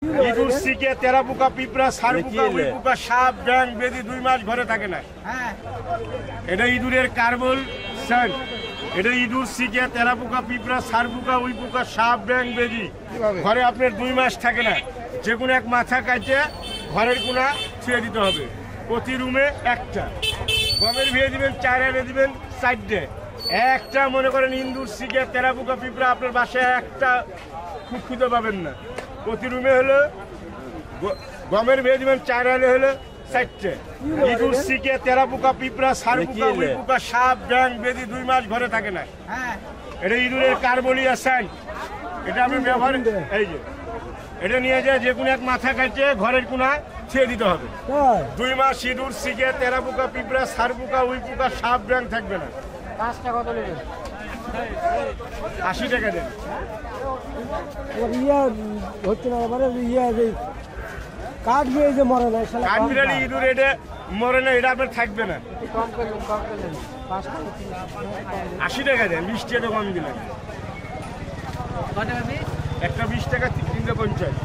ইঁদুর, শিকে, তেরা পোকা, পিঁপড়া, সার পোকা, উই পোকা, সাপ, ব্যাং, বেদি 2 মাস ঘরে থাকে না। এটা ইঁদুরের কার্বন সান। এটা ইঁদুর, শিকে, তেরা পোকা, পিঁপড়া, সার পোকা, উই পোকা, সাপ, ব্যাং, বেদি ঘরে আপনার 2 মাস থাকে না। যে কোনো এক মাথা কাটে ঘরের কোনা ছুঁয়ে দিতে হবে। প্রতি রুমে একটা গমের ভিয়ে দিবেন, 4 এনে দিবেন 4টে। একটা মনে করেন ইঁদুর, শিকে, তেরা পোকা, পিঁপড়া আপনার বাসায় একটা খুঁজতে পাবেন না। প্রতি রুমে হলো গমের ভিয়ে দিবেন, 4 এনে হলো 4টে। ইঁদুর, শিকে, তেরা পোকা, পিঁপড়া, সার পোকা, উই পোকা, সাপ, ব্যাং, বেদি 2 মাস ঘরে থাকে না। এটা ইঁদুরের কার্বলিয়া সাইন। এটা আমি ব্যবহার এই যে এটা নিয়ে যায় যে কোনো এক মাথা কাটে ঘরের কোনা ছেড়ে দিতে হবে। 2 মাস ইঁদুর, শিকে, তেরা পোকা, পিঁপড়া, সার পোকা, উই পোকা, সাপ, ব্যাং থাকবে না। 80 টাকা দেন। কাঠবিড়ালি ইঁদুর এটা মরে না, এটা আপনার থাকবে না। 80 টাকা দেন, 20 টাকা কম দিলেন। একটা 20 টাকা, 350।